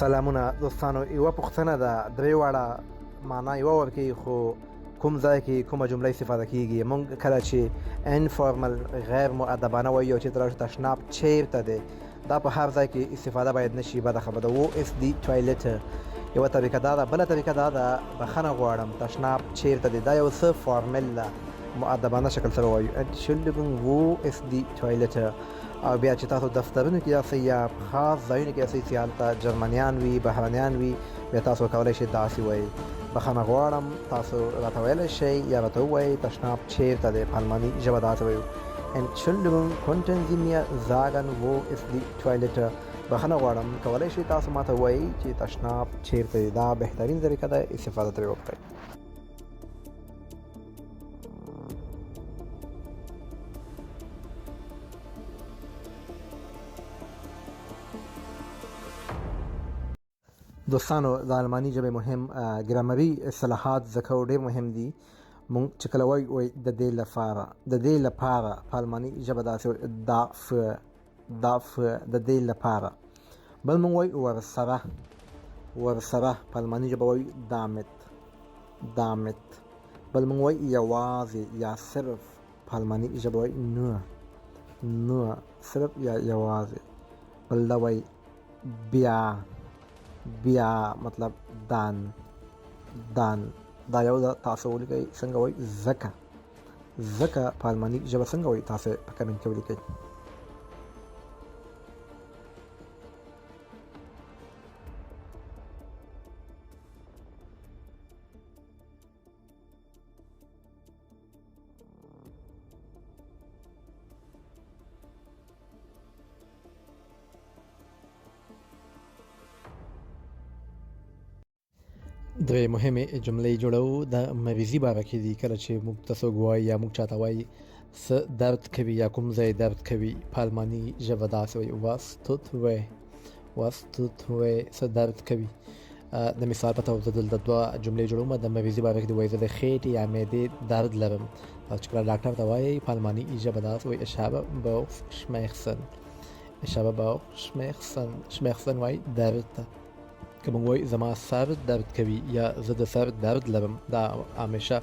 سلامونه دوستانو، یوه پوښتنه ده، درې واړه معنا یوه ورکوي، خو کوم ځای کې کومه جمله استفاده کیږي. موږ کله چې انفارمل غیر مؤدبانه وایو چې درته تشناب چیرته دی، دا په هر ځای کې استفاده باید نشي، بده خبره ده. و اس دی ټوایلټ یوه طریقه دا ده. بله طریقه دا ده بخښنه غواړم تشناب چیرته دی، دا یو څه فارمل ده، مؤدبانه شکل سره وایو انشلډګون و اس دی ټوایلټ. او بیا چې تاسو دفترونو کې یاستئ یا خاص ځایونو کې یاستئ چې هلته جرمنیان وي، بهرنیان وي، بیا تاسو کولی شئ داسې وایئ: بخښنه غواړم، تاسو راته ویلی شئ یا راته ووایئ تشناب چیرته دی. په الماني ژبه داسې وایو Entschuldigung, könnten Sie mir sagen, wo ist die Toilette؟ بخښنه غواړم، کولی شئ تاسو ماته ووایئ چې تشناب چیرته دی. دا بهترین طریقه ده استفاده ترې وکړئ. دوستانو، د الماني ژبې مهم ګرامري اصطلاحات زده کول ډېر مهم دي. مونږ چې کله وایو د دې لپاره، د دې لپاره په الماني ژبه داسې وایو dafür د دې لپاره. بل مونږ وایو ورسره په الماني ژبه وایو damit. بل مونږ وایو یوازې یا صرف په الماني ژبه وایو nur صرف یا یوازې. بل دا وایي بیا مطلب دان. دا یو ده، تاسو ولیکئ څنګه وایي ځکه په الماني ژبه څنګه وایي، تاسو په کمنټ کې ولیکئ. درې مهمې جملې جوړو د مریضي باره کې دي. کله چې موږ ته څوک وایي یا موږ چاته وایي څه درد کوي یا کوم ځای درد کوي، په الماني ژبه داسې وایي was tut weh څه درد کوي. د مثال په توګه زه دلته دوه جملې جوړوم. د مریضي باره کې وایي زه د خېټې یا معدې درد لرم. تاسو چې کله ډاکټر ته وایي په الماني ژبه داسې وایي ich habe Bauchschmerzen وایي درد ته. که موږ وایو زما سر درد کوي یا زه د سر درد لرم، دا همیشه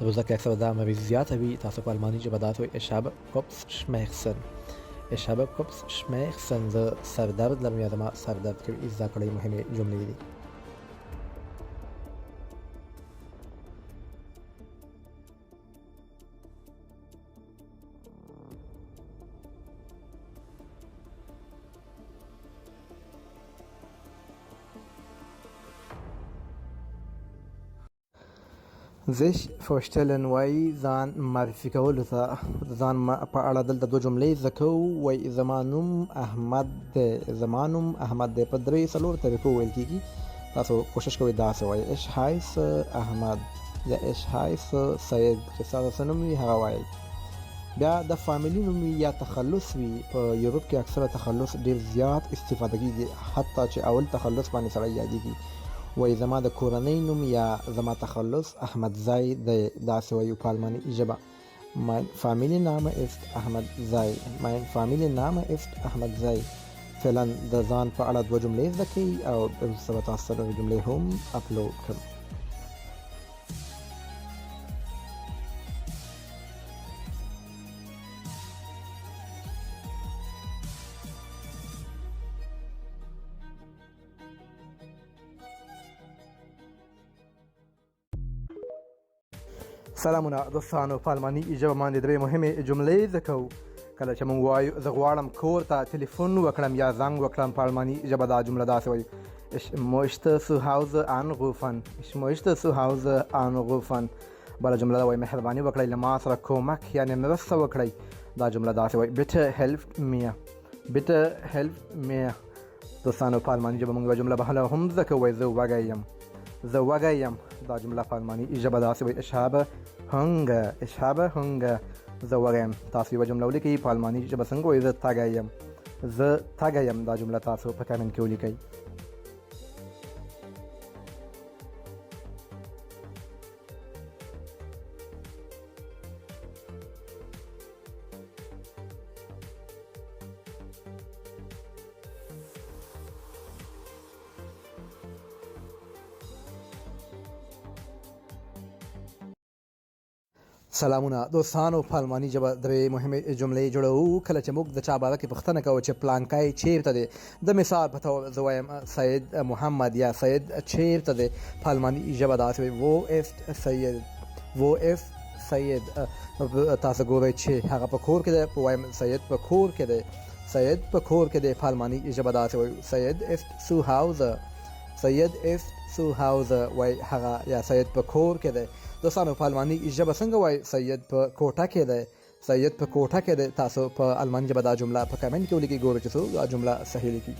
روزه کې اکثره دا مریض زیاته وي. تاسو په الماني ژبه داسې وایي ich habe Kopfschmerzen زه سر درد لرم یا زما سر درد کوي. زده کړئ، مهمې جملې دي. sich vorstellen وایي ځان معرفي کولو ته. ځان په اړه دلته دوه جملې زده کوو. وایي زما نوم احمد دی. په درې څلور طریقو ویل کېږي. تاسو کوشش کوئ داسې وایي ich heiße احمد یا ich heiße سید. چې ستاسو څه نوم وي هغه وایئ. بیا د فامیلي نوم وي یا تخلص وي. په یوروپ کې اکثره تخلص ډېر زیات استفاده کېږي، حتی چې اول تخلص باندې سړی یادېږي. وایي زما د کورنۍ نوم یا زما تخلص احمدزی دی. داسې وایو په الماني ژبه mein Familienname ist Ahmadzai. فعلا د ځان په اړه دوه جملې زده کړئ او وروسته به تاسو سره جملې هم اپلوډ کړم. سلامونه دوستانو، په الماني ژبه باندې درې مهمې جملې زده کوو. کله چې موږ وایو زه غواړم کور ته تلیفون وکړم یا زنګ وکړم، په الماني ژبه دا جمله داسې وایو ich möchte zu Hause anrufen. بله جمله دا وایي مهرباني وکړئ له ما سره کومک یعنې مرسته وکړئ. دا جمله داسې وایي bitte helft mir. دوستانو، په الماني ژبه موږ یوه جمله بله هم زده کوو. وایي زه وږی یم. دا جمله په الماني ژبه داسې وایي ich habe Hunger. زه وږی یم. تاسو یوه جمله ولیکئ په الماني ژبه څنګه وایي زه تږی یم. دا جمله تاسو په کمنټ کې ولیکئ. سلامونه دوستانو. په الماني ژبه درې مهمې جملې جوړوو کله چې موږ د چا باره کې پوښتنه کوو چې پلانکی چیرته دی. د مثال په توګه زه وایم سید محمد یا سید چیرته دی. په الماني ژبه داسې وایي وو است سید، وو است سید. تاسو ګورئ چې هغه په کور کې دی، په وایم سید په کور کې دی، سید په کور کې دی. په الماني ژبه داسې وایي سید است سو هاوزه، سید است سو هاوزه وایي هغه یا سید په کور کې دی. دوستانو په الماني ژبه څنګه وایي سید په کوټه کې دی، سید په کوټه کې دی. تاسو په الماني ژبه دا جمله په کمنټ کې ولیکئ، ګورئ چې څوک دا جمله صحیح لیکي.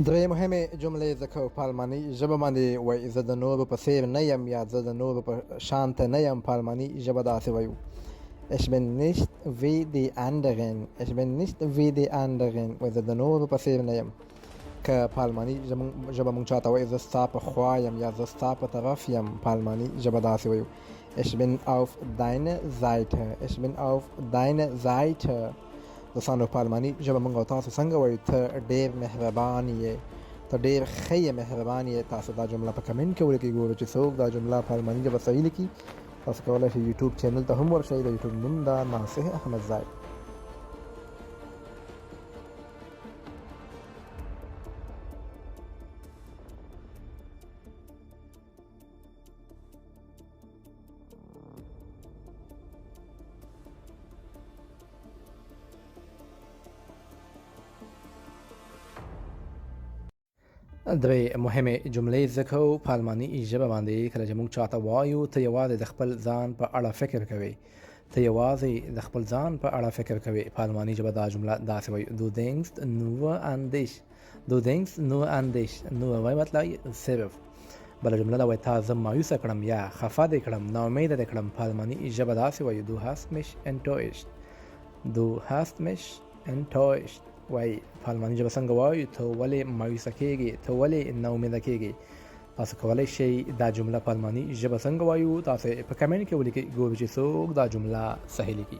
درې مهمې جملې زده کوو په الماني ژبه باندې وایي زه د نورو په څېر نه یم یا زه د نورو په شانته نه یم. په الماني ژبه داسې وایو Ich bin nicht wie die anderen، Ich bin nicht wie die anderen وایي زه د نورو په څېر نه یم. که په الماني ژبه مونږ چاته وایي زه ستا په خوا یم یا زه ستا په طرف یم، په الماني ژبه داسې وایو Ich bin auf deine Seite، Ich bin auf deine Seite. دوستانو په الماني ژبه موږ او تاسو څنګه وایو ته ډېر مهربان یې، ته ډېر ښه یې، مهربان یې. تاسو دا جمله په کمنټ کې ولیکئ، ګورو چې څوک دا جمله په الماني ژبه صحیح لیکي. تاسو کولی شئ یوټیوب چینل ته هم ورشئ، د یوټیوب نوم ده ناصح احمدزی. درې مهمې جملې زده کوو په الماني ژبه باندې. کله چې موږ چاته وایو ته یوازې د خپل ځان په اړه فکر کوې، ته یوازې د خپل ځان په اړه فکر کوې. په الماني ژبه دا جمله داسې وایي Du denkst nur an dich، Du denkst nur an dich. nur وایي مطلب صرف. بله جمله دا وایي تا زه مایوسه کړم یا خفه دې کړم، ناامیده دې کړم. په الماني ژبه داسې وایي Du hast mich enttäuscht، Du hast mich enttäuscht وایي. په الماني ژبه څنګه وایو ته ولې مایوسه کېږې، ته ولې ناامیده کېږې. تاسو کولی شئ دا جمله په الماني ژبه څنګه وایو تاسو په کمنټ کې ولیکئ، ګورو چې څوک دا جمله صحیح لیکي.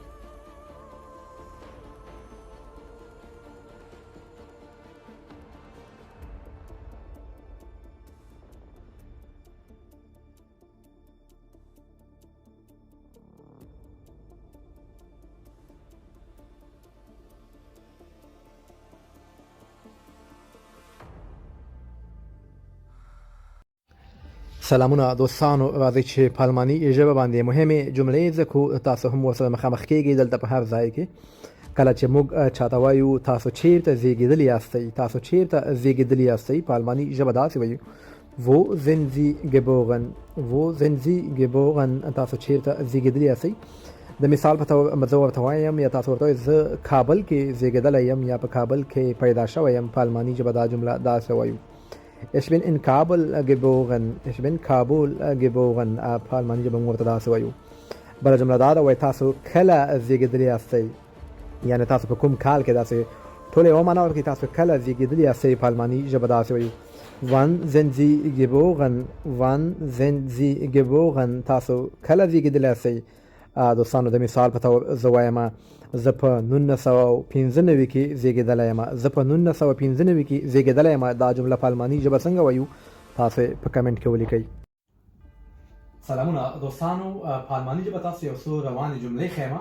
سلامونه دوستانو. راځئ چې په الماني ژبه باندې مهمې جملې زده کړو. تاسو هم ورسره مخامخ کېږئ دلته په هر ځای کې. کله چې موږ چاته وایو تاسو چیرته زیږېدلي یاستئ، تاسو چیرته زیږېدلي یاستئ، په الماني ژبه داسې وایو Wo sind Sie geboren، Wo sind Sie geboren. تاسو چیرته زیږېدلي یاستئ. د مثال په توګه زه ورته وایم یا تاسو ورته وایئ زه کابل کې زیږېدلی یم یا په کابل کې پیدا شوی یم، په الماني ژبه دا جمله داسې وایو Ich bin in Kabul geboren، Ich bin Kabul geboren. په الماني ژبه موږ ورته داسې وایو. بله جمله دا ده وایي تاسو کله زیږېدلي یاستئ، یعنې تاسو په کوم کال کې داسې ټول یوه معنا ورکوي. تاسو کله زیږېدلي یاستئ، په الماني ژبه داسې وایو Wann sind Sie geboren، Wann sind Sie geboren. تاسو کله زیږېدلي یاستئ. دوستانو د مثال په توګه زه وایم زه په 1995 کې زیږېدلی یم، زه په 1995 کې زیږېدلی یم. دا جمله په الماني ژبه څنګه وایو تاسو په کمنټ کې ولیکئ. سلامونه دوستانو. په الماني ژبه تاسو یو څو روانې جملې ښیم.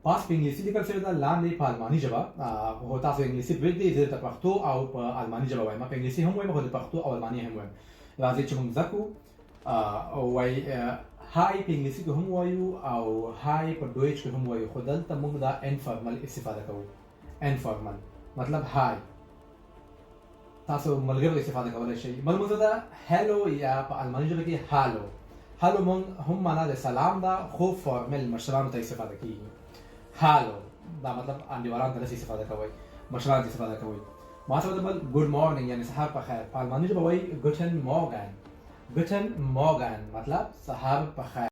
پاس په انګلیسي لیکل شوې ده، لاندې په الماني ژبه. خو تاسو انګلیسي پرېږدئ، زه درته پښتو او په الماني ژبه وایم. په انګلیسي هم وایم خو د پښتو او الماني هم وایم. راځئ چې موږ زده کړو. وایي های په انګلیسي کې هم وایو او های په ډویچ کې هم وایو، خو دلته موږ دا انفارمل استفاده کوو. انفارمل مطلب های. تاسو ملګرو استفاده کولی شئ. معلومه ده هلو یا په الماني ژبه کې هالو. هالو مونږ هم معنا د سلام ده، خو فارمل مشرانو ته استفاده کیږي. هالو دا مطلب انډیوالانو ته استفاده کوئ، مشرانو ته استفاده کوئ. ما سره بل ګډ مارنینګ یعنی سهار په خیر. په الماني ژبه وایي ګوټن مورګن، ګوټن مورګن مطلب سهار په خیر.